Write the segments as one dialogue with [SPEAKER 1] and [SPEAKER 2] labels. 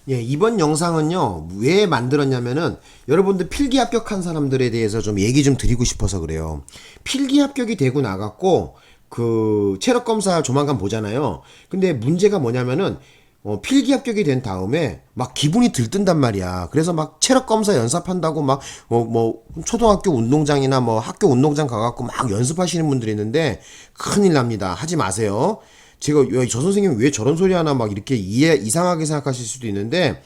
[SPEAKER 1] 예, 이번 영상은요, 왜 만들었냐면은, 여러분들 필기 합격한 사람들에 대해서 좀 얘기 좀 드리고 싶어서 그래요. 필기 합격이 되고 나갔고, 체력 검사 조만간 보잖아요. 근데 문제가 뭐냐면은, 필기 합격이 된 다음에 막 기분이 들뜬단 말이야. 그래서 막 체력 검사 연습한다고 막, 초등학교 운동장이나 뭐 학교 운동장 가갖고 막 연습하시는 분들이 있는데, 큰일 납니다. 하지 마세요. 제가 저 선생님이 왜 저런 소리 하나 막 이렇게 이상하게 생각하실 수도 있는데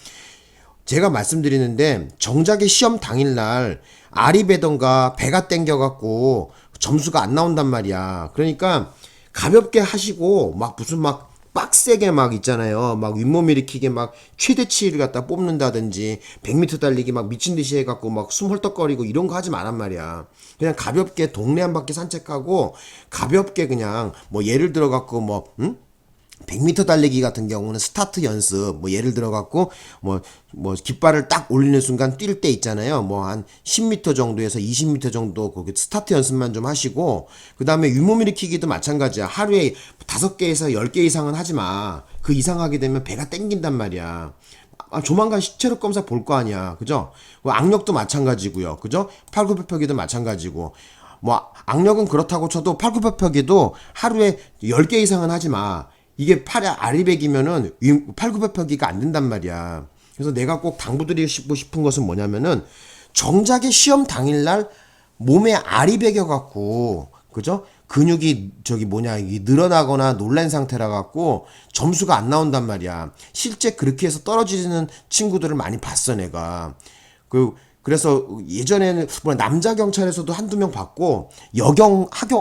[SPEAKER 1] 제가 말씀드리는데 정작에 시험 당일날 알이 배던가 배가 땡겨갖고 점수가 안 나온단 말이야. 그러니까 가볍게 하시고 막 무슨 막 빡세게 막 있잖아요. 막 윗몸 일으키게 막 최대치를 갖다 뽑는다든지 100m 달리기 막 미친 듯이 해갖고 막 숨 헐떡거리고 이런 거 하지 말란 말이야. 그냥 가볍게 동네 한 바퀴 산책하고 가볍게 그냥 뭐 예를 들어 갖고 뭐 100m 달리기 같은 경우는 스타트 연습, 뭐 예를 들어 갖고 뭐 깃발을 딱 올리는 순간 뛸 때 있잖아요. 뭐 한 10m 정도에서 20m 정도 거기 스타트 연습만 좀 하시고 그다음에 윗몸 일으키기도 마찬가지야. 하루에 5개에서 10개 이상은 하지 마. 그 이상 하게 되면 배가 땡긴단 말이야. 조만간 체력 검사 볼 거 아니야. 그죠? 악력도 마찬가지고요. 그죠? 팔굽혀펴기도 마찬가지고. 뭐 악력은 그렇다고 쳐도 팔굽혀펴기도 하루에 10개 이상은 하지 마. 이게 팔에 아리백이면은 팔굽혀펴기가 안 된단 말이야. 그래서 내가 꼭 당부드리고 싶은 것은 뭐냐면은 정작에 시험 당일날 몸에 알이 배겨 갖고 그죠? 근육이 늘어나거나 놀란 상태라 갖고 점수가 안 나온단 말이야. 실제 그렇게 해서 떨어지는 친구들을 많이 봤어 내가. 그래서 예전에는 뭐 남자 경찰에서도 한두 명 봤고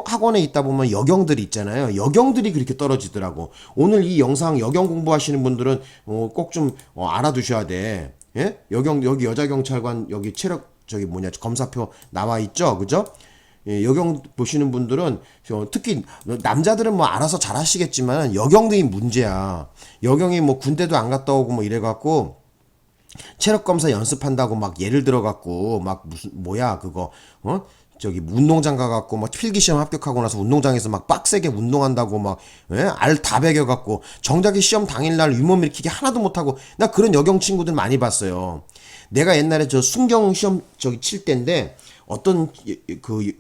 [SPEAKER 1] 학원에 있다 보면 여경들이 있잖아요. 여경들이 그렇게 떨어지더라고. 오늘 이 영상 여경 공부하시는 분들은 꼭 좀 알아두셔야 돼. 예? 여기 여자 경찰관 여기 체력 검사표 나와 있죠. 그죠? 예, 여경 보시는 분들은 특히 남자들은 뭐 알아서 잘 하시겠지만 여경들이 문제야. 여경이 뭐 군대도 안 갔다 오고 뭐 이래갖고 체력 검사 연습한다고 막 예를 들어 갖고 막 무슨 뭐야 그거 운동장 가갖고 막 필기시험 합격하고 나서 운동장에서 막 빡세게 운동한다고 막 알 다 배겨갖고 정작에 시험 당일날 윗몸 일으키기 하나도 못하고 나 그런 여경 친구들 많이 봤어요. 내가 옛날에 저 순경 시험 칠 때인데 어떤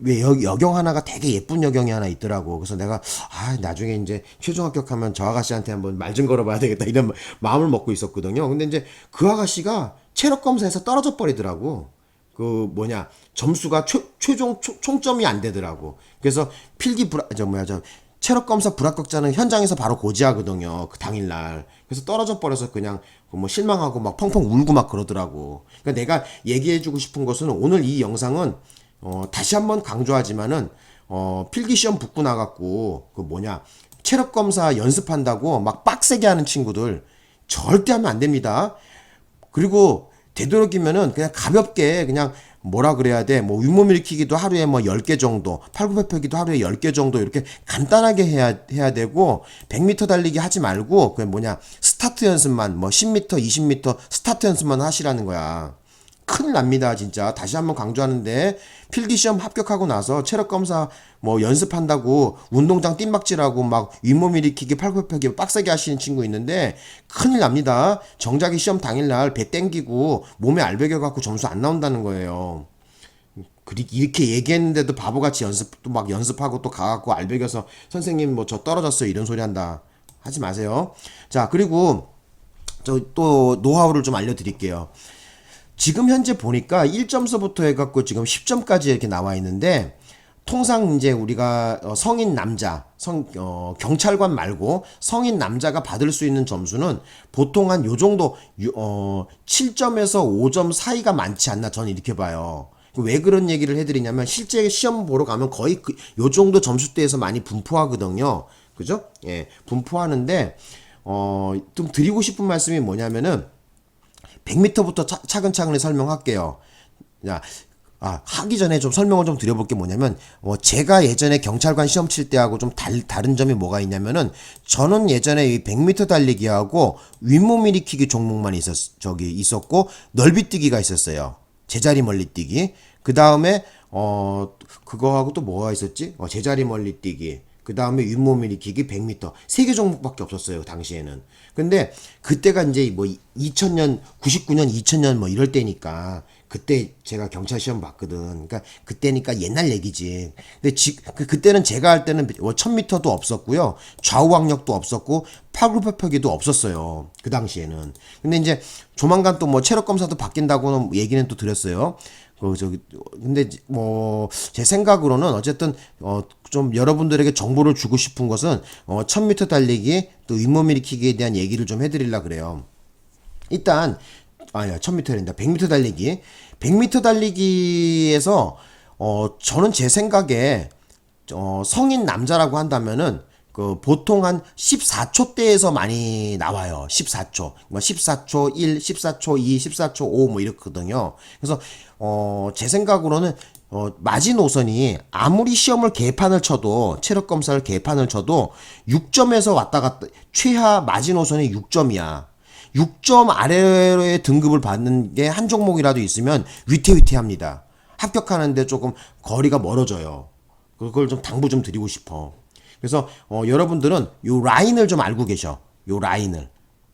[SPEAKER 1] 왜 여경 하나가 되게 예쁜 여경이 하나 있더라고. 그래서 내가 나중에 이제 최종 합격하면 저 아가씨한테 한번 말 좀 걸어봐야 되겠다 이런 마음을 먹고 있었거든요. 근데 이제 그 아가씨가 체력 검사에서 떨어져 버리더라고. 점수가 최종 총점이 안 되더라고. 그래서 체력 검사 불합격자는 현장에서 바로 고지하거든요. 그 당일날. 그래서 떨어져 버려서 그냥 뭐 실망하고 막 펑펑 울고 막 그러더라고. 그러니까 내가 얘기해주고 싶은 것은 오늘 이 영상은 다시 한번 강조하지만은 필기 시험 붙고 나갖고 체력 검사 연습한다고 막 빡세게 하는 친구들 절대 하면 안 됩니다. 그리고 되도록이면은 그냥 가볍게 그냥 뭐라 그래야 돼. 뭐 윗몸 일으키기도 하루에 뭐 10개 정도, 팔굽혀펴기도 하루에 10개 정도 이렇게 간단하게 해야 되고 100m 달리기 하지 말고 스타트 연습만 뭐 10m, 20m 스타트 연습만 하시라는 거야. 큰일 납니다, 진짜. 다시 한번 강조하는데 필기시험 합격하고 나서 체력검사 뭐 연습한다고 운동장 뜀박질하고 막 윗몸 일으키기 팔굽혀펴기 빡세게 하시는 친구 있는데 큰일 납니다. 정작에 시험 당일날 배 땡기고 몸에 알배겨갖고 점수 안 나온다는 거예요. 이렇게 얘기했는데도 바보같이 또 막 연습하고 또 가갖고 알배겨서 선생님 뭐 저 떨어졌어요 이런 소리 한다. 하지 마세요. 자, 그리고 저 또 노하우를 좀 알려드릴게요. 지금 현재 보니까 1점서부터 해갖고 지금 10점까지 이렇게 나와 있는데 통상 이제 우리가 성인 남자, 경찰관 말고 성인 남자가 받을 수 있는 점수는 보통 한 요 정도 7점에서 5점 사이가 많지 않나 저는 이렇게 봐요. 왜 그런 얘기를 해드리냐면 실제 시험 보러 가면 거의 요 정도 점수대에서 많이 분포하거든요. 그죠? 예, 분포하는데 좀 드리고 싶은 말씀이 뭐냐면은 100m부터 차근차근히 설명할게요. 자, 하기 전에 좀 설명을 좀 드려볼 게 뭐냐면, 제가 예전에 경찰관 시험 칠 때하고 좀 다른 점이 뭐가 있냐면은, 저는 예전에 이 100m 달리기하고 윗몸 일으키기 종목만 있었고, 넓이뛰기가 있었어요. 제자리 멀리뛰기. 그 다음에, 그거하고 또 뭐가 있었지? 제자리 멀리뛰기. 그 다음에 윗몸 일으키기 100m. 세 개 종목밖에 없었어요, 당시에는. 근데 그때가 이제 뭐 2000년, 99년, 2000년 뭐 이럴 때니까 그때 제가 경찰 시험 봤거든. 그러니까 그때니까 옛날 얘기지. 근데 그때는 제가 할 때는 1000m도 없었고요. 좌우 확력도 없었고 팔굽혀펴기도 없었어요. 그 당시에는. 근데 이제 조만간 또 뭐 체력 검사도 바뀐다고는 얘기는 또 드렸어요. 근데 뭐 제 생각으로는 어쨌든 좀 여러분들에게 정보를 주고 싶은 것은 1000m 달리기 또 윗몸 일으키기에 대한 얘기를 좀 해드리려 그래요. 일단 아니야 1000m랜다 100m 달리기 100m 달리기에서 저는 제 생각에 성인 남자라고 한다면은 그 보통 한 14초대에서 많이 나와요. 14초. 뭐 14초 1, 14초 2, 14초 5 뭐 이렇거든요. 그래서 제 생각으로는 마지노선이 아무리 시험을 개판을 쳐도 체력 검사를 개판을 쳐도 6점에서 왔다 갔다 최하 마지노선이 6점이야. 6점 아래의 등급을 받는 게 한 종목이라도 있으면 위태위태합니다. 합격하는데 조금 거리가 멀어져요. 그걸 좀 당부 좀 드리고 싶어. 그래서 여러분들은 요 라인을 좀 알고 계셔. 요 라인을.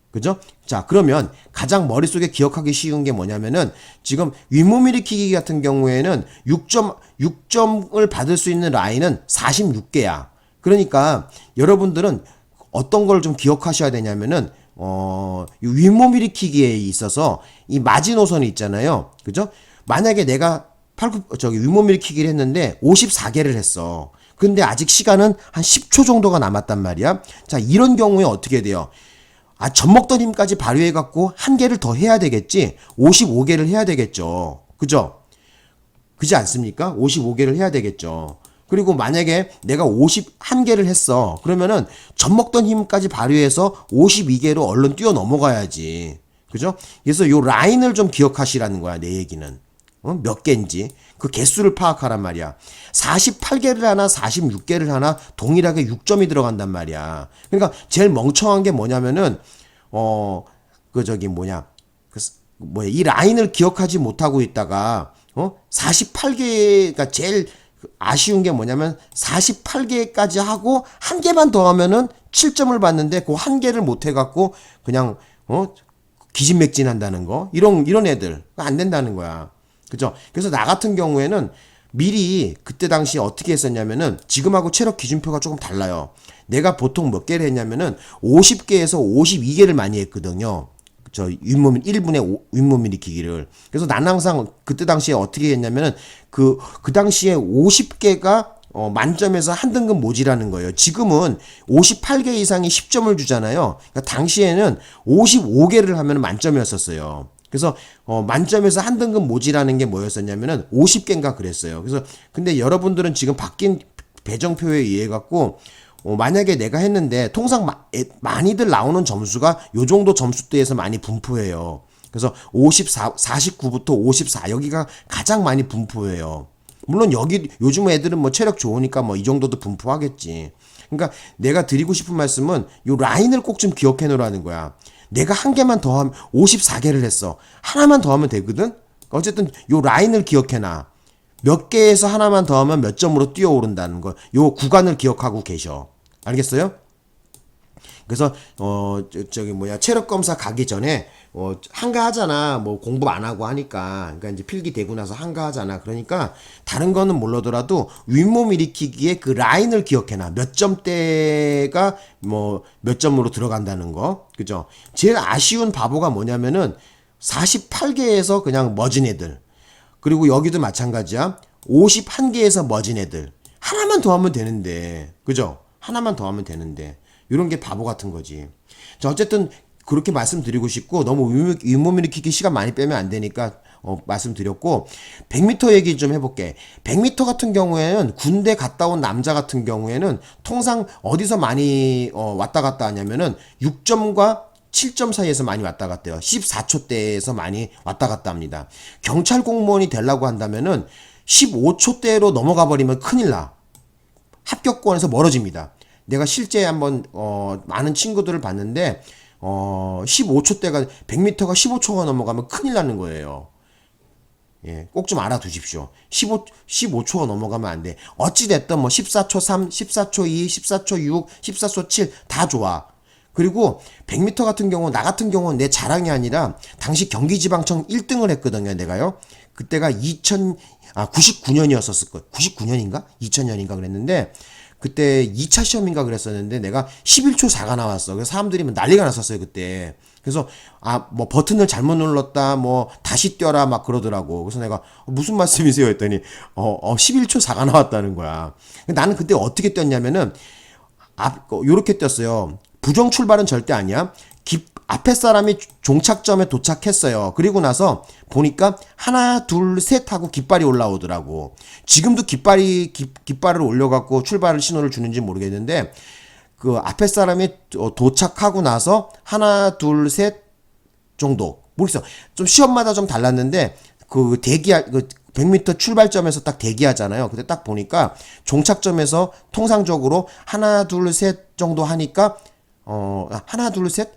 [SPEAKER 1] 그죠? 자, 그러면 가장 머릿속에 기억하기 쉬운 게 뭐냐면은 지금 윗몸 일으키기 같은 경우에는 6점을 받을 수 있는 라인은 46개야. 그러니까 여러분들은 어떤 걸 좀 기억하셔야 되냐면은 이 윗몸 일으키기에 있어서 이 마지노선이 있잖아요. 그죠? 만약에 내가 윗몸 일으키기를 했는데 54개를 했어. 근데 아직 시간은 한 10초 정도가 남았단 말이야. 자, 이런 경우에 어떻게 돼요? 젖 먹던 힘까지 발휘해갖고 한 개를 더 해야 되겠지? 55개를 해야 되겠죠. 그죠? 그지 않습니까? 55개를 해야 되겠죠. 그리고 만약에 내가 51개를 했어. 그러면은 젖 먹던 힘까지 발휘해서 52개로 얼른 뛰어 넘어가야지. 그죠? 그래서 요 라인을 좀 기억하시라는 거야, 내 얘기는. 몇 개인지. 그 개수를 파악하란 말이야. 48개를 하나, 46개를 하나, 동일하게 6점이 들어간단 말이야. 그러니까 제일 멍청한 게 뭐냐면은, 이 라인을 기억하지 못하고 있다가, 48개가 제일 아쉬운 게 뭐냐면 48개까지 하고 한 개만 더 하면은 7점을 받는데 그 한 개를 못 해갖고 그냥 기진맥진한다는 거 이런 애들 안 된다는 거야. 그죠? 그래서 나 같은 경우에는 미리 그때 당시 어떻게 했었냐면은 지금하고 체력 기준표가 조금 달라요. 내가 보통 몇 개를 했냐면은 50개에서 52개를 많이 했거든요. 저 윗몸 1분의 윗몸 일으키기를. 그래서 난 항상 그때 당시에 어떻게 했냐면은 그 당시에 50개가 만점에서 한 등급 모지라는 거예요. 지금은 58개 이상이 10점을 주잖아요. 그러니까 당시에는 55개를 하면 만점이었었어요. 그래서 만점에서 한 등급 모지라는 게 뭐였었냐면은 50개인가 그랬어요. 그래서 근데 여러분들은 지금 바뀐 배정표에 의해 갖고 만약에 내가 했는데 통상 많이들 나오는 점수가 요 정도 점수대에서 많이 분포해요. 그래서 49부터 54 여기가 가장 많이 분포해요. 물론 여기 요즘 애들은 뭐 체력 좋으니까 뭐 이 정도도 분포하겠지. 그러니까 내가 드리고 싶은 말씀은 요 라인을 꼭 좀 기억해 놓으라는 거야. 내가 한 개만 더 하면 54개를 했어. 하나만 더 하면 되거든? 어쨌든 요 라인을 기억해 놔. 몇 개에서 하나만 더 하면 몇 점으로 뛰어오른다는 거. 요 구간을 기억하고 계셔. 알겠어요? 그래서 체력 검사 가기 전에 한가하잖아. 뭐 공부 안 하고 하니까. 그러니까 이제 필기 되고 나서 한가하잖아. 그러니까 다른 거는 몰라더라도 윗몸 일으키기에 그 라인을 기억해 놔. 몇 점대가 뭐 몇 점으로 들어간다는 거. 그죠? 제일 아쉬운 바보가 뭐냐면은 48개에서 그냥 머진 애들. 그리고 여기도 마찬가지야. 51개에서 머진 애들. 하나만 더 하면 되는데. 그죠? 하나만 더 하면 되는데. 이런 게 바보 같은 거지. 자, 어쨌든 그렇게 말씀드리고 싶고 너무 윗몸 일으키기 시간 많이 빼면 안 되니까 말씀드렸고 100m 얘기 좀 해볼게. 100m 같은 경우에는 군대 갔다 온 남자 같은 경우에는 통상 어디서 많이 왔다 갔다 하냐면은 6점과 7점 사이에서 많이 왔다 갔다 해요. 14초대에서 많이 왔다 갔다 합니다. 경찰 공무원이 되려고 한다면은 15초대로 넘어가 버리면 큰일 나. 합격권에서 멀어집니다. 내가 실제 한번 많은 친구들을 봤는데 15초대가 100m가 15초가 넘어가면 큰일 나는 거예요. 예, 꼭 좀 알아두십시오. 15초가 넘어가면 안 돼. 어찌됐든 뭐 14초 3, 14초 2, 14초 6, 14초 7 다 좋아. 그리고 100m 같은 경우, 나 같은 경우는 내 자랑이 아니라 당시 경기지방청 1등을 했거든요, 내가요. 그때가 99년이었었을 거예요. 99년인가? 2000년인가 그랬는데, 그때 2차 시험인가 그랬었는데, 내가 11초 4가 나왔어. 그래서 사람들이 뭐 난리가 났었어요, 그때. 그래서, 뭐 버튼을 잘못 눌렀다, 뭐, 다시 뛰어라, 막 그러더라고. 그래서 내가, 무슨 말씀이세요? 했더니, 11초 4가 나왔다는 거야. 나는 그때 어떻게 뛰었냐면은, 요렇게 떴어요. 부정 출발은 절대 아니야. 앞에 사람이 종착점에 도착했어요. 그리고 나서 보니까 하나, 둘, 셋 하고 깃발이 올라오더라고. 지금도 깃발을 올려갖고 출발 신호를 주는지 모르겠는데, 그 앞에 사람이 도착하고 나서 하나, 둘, 셋 정도. 모르겠어. 좀 시험마다 좀 달랐는데, 그 100m 출발점에서 딱 대기하잖아요. 근데 딱 보니까 종착점에서 통상적으로 하나, 둘, 셋 정도 하니까 하나, 둘, 셋?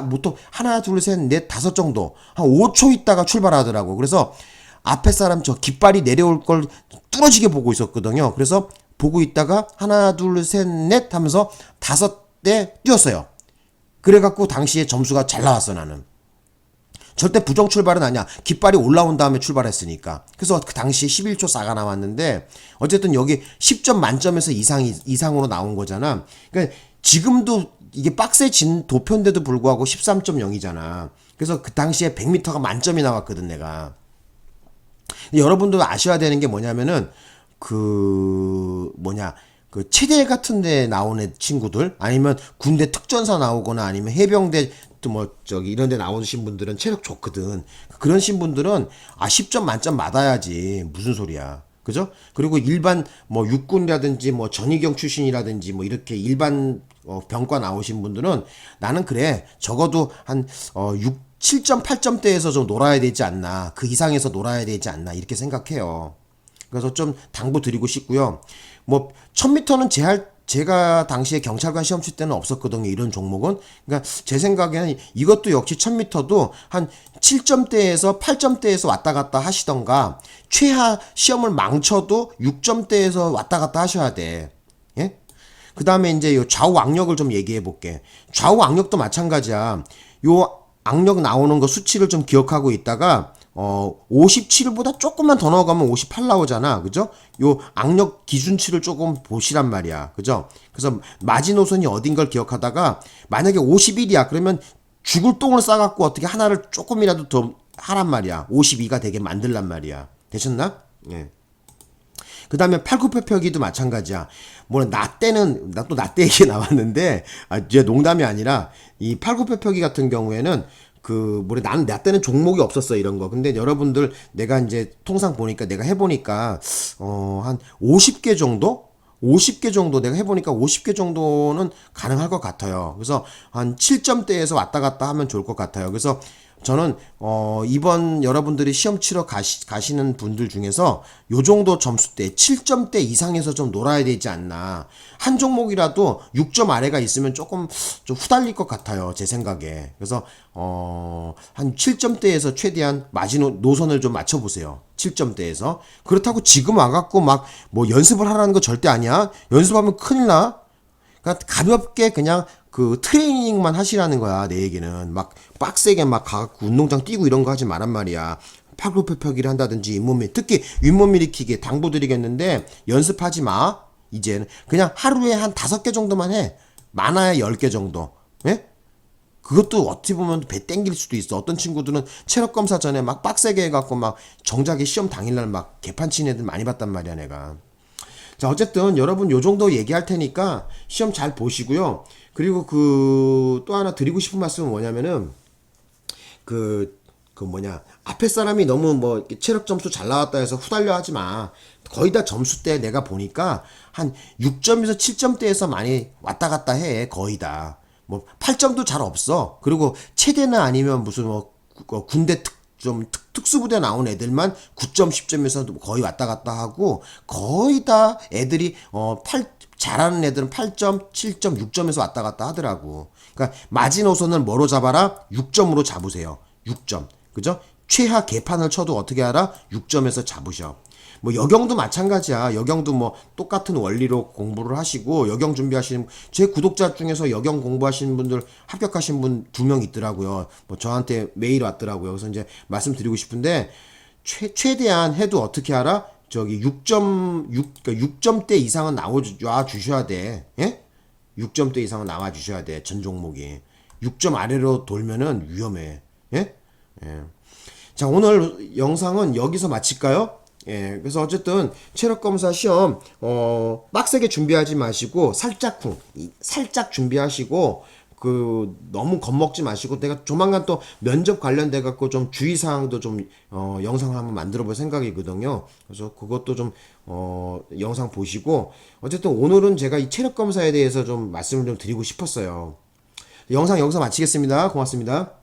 [SPEAKER 1] 보통 하나, 둘, 셋, 넷, 다섯 정도. 한 5초 있다가 출발하더라고. 그래서 앞에 사람 저 깃발이 내려올 걸 뚫어지게 보고 있었거든요. 그래서 보고 있다가 하나, 둘, 셋, 넷 하면서 5대 뛰었어요. 그래갖고 당시에 점수가 잘 나왔어, 나는. 절대 부정 출발은 아니야. 깃발이 올라온 다음에 출발했으니까. 그래서 그 당시에 11초 4가 나왔는데, 어쨌든 여기 10점 만점에서 이상으로 나온 거잖아. 그러니까 지금도 이게 빡세진 도표인데도 불구하고 13.0이잖아. 그래서 그 당시에 100m가 만점이 나왔거든, 내가. 여러분도 아셔야 되는 게 뭐냐면은, 그 체대 같은 데 나오는 친구들, 아니면 군대 특전사 나오거나 아니면 해병대 또 이런 데 나오신 분들은 체력 좋거든. 그런 신분들은 10점 만점 받아야지. 무슨 소리야. 그죠? 그리고 일반 육군이라든지 전위경 출신이라든지 이렇게 일반 병과 나오신 분들은 나는 그래. 적어도 한 7점 8점대에서 좀 놀아야 되지 않나. 그 이상에서 놀아야 되지 않나. 이렇게 생각해요. 그래서 좀 당부 드리고 싶고요. 1000m는 제가 당시에 경찰관 시험 칠 때는 없었거든요. 이런 종목은. 그러니까 제 생각에는 이것도 역시 1000m도 한 7점대에서 8점대에서 왔다 갔다 하시던가, 최하 시험을 망쳐도 6점대에서 왔다 갔다 하셔야 돼. 예? 그 다음에 이제 요 좌우 악력을 좀 얘기해 볼게. 좌우 악력도 마찬가지야. 요 악력 나오는 거 수치를 좀 기억하고 있다가 57보다 조금만 더 넣어가면 58 나오잖아. 그죠? 요 악력 기준치를 조금 보시란 말이야. 그죠? 그래서 마지노선이 어딘 걸 기억하다가, 만약에 51이야. 그러면 죽을 똥을 싸갖고 어떻게 하나를 조금이라도 더 하란 말이야. 52가 되게 만들란 말이야. 되셨나? 예. 그 다음에 팔굽혀펴기도 마찬가지야. 나 때는, 나 때 얘기 나왔는데, 이제 농담이 아니라, 이 팔굽혀펴기 같은 경우에는, 나는 나 때는 종목이 없었어, 이런 거. 근데 여러분들, 내가 이제 통상 보니까, 내가 해보니까, 한 50개 정도? 50개 정도 내가 해보니까 50개 정도는 가능할 것 같아요. 그래서 한 7점대에서 왔다 갔다 하면 좋을 것 같아요. 그래서 저는 이번 여러분들이 시험 치러 가시는 분들 중에서 요 정도 점수대 7점대 이상에서 좀 놀아야 되지 않나. 한 종목이라도 6점 아래가 있으면 조금 좀 후달릴 것 같아요, 제 생각에. 그래서 한 7점대에서 최대한 노선을 좀 맞춰보세요. 7점대에서. 그렇다고 지금 와갖고 연습을 하라는 거 절대 아니야. 연습하면 큰일 나. 그러니까 가볍게 그냥 트레이닝만 하시라는 거야, 내 얘기는. 빡세게 가갖고 운동장 뛰고 이런 거 하지 말란 말이야. 팔굽혀펴기를 한다든지 특히 윗몸 일으키기 당부드리겠는데, 연습하지 마. 이제는 그냥 하루에 한 5개 정도만 해. 많아야 10개 정도. 예? 그것도 어떻게 보면 배 땡길 수도 있어. 어떤 친구들은 체력 검사 전에 빡세게 해갖고 정작에 시험 당일날 개판친 애들 많이 봤단 말이야, 내가. 자, 어쨌든 여러분 요 정도 얘기할 테니까 시험 잘 보시고요. 그리고 또 하나 드리고 싶은 말씀은 뭐냐면은, 앞에 사람이 너무 체력 점수 잘 나왔다 해서 후달려 하지 마. 거의 다 점수대 내가 보니까 한 6점에서 7점대에서 많이 왔다 갔다 해. 거의 다. 8점도 잘 없어. 그리고 체대나 아니면 무슨 군대 특수부대 나온 애들만 9점, 10점에서 거의 왔다 갔다 하고, 거의 다 애들이 잘하는 애들은 8점, 7점, 6점에서 왔다 갔다 하더라고. 그러니까 마지노선을 뭐로 잡아라? 6점으로 잡으세요. 6점. 그죠? 최하 개판을 쳐도 어떻게 알아? 6점에서 잡으셔. 뭐 여경도 마찬가지야. 여경도 뭐 똑같은 원리로 공부를 하시고 여경 준비하시는 제 구독자 중에서 여경 공부하시는 분들 합격하신 분 2명 있더라고요. 뭐 저한테 메일 왔더라고요. 그래서 이제 말씀드리고 싶은데 최대한 해도 어떻게 알아? 저기 6점대 이상은 나와 주셔야 돼. 예? 6점대 이상은 나와 주셔야 돼. 전 종목이. 6점 아래로 돌면은 위험해. 예? 예. 자, 오늘 영상은 여기서 마칠까요? 예, 그래서 어쨌든 체력검사 시험 빡세게 준비하지 마시고 살짝 준비하시고 너무 겁먹지 마시고 내가 조만간 또 면접 관련돼 갖고 좀 주의사항도 좀 영상을 한번 만들어 볼 생각이거든요. 그래서 그것도 좀 영상 보시고 어쨌든 오늘은 제가 이 체력검사에 대해서 좀 말씀을 좀 드리고 싶었어요. 영상 여기서 마치겠습니다. 고맙습니다.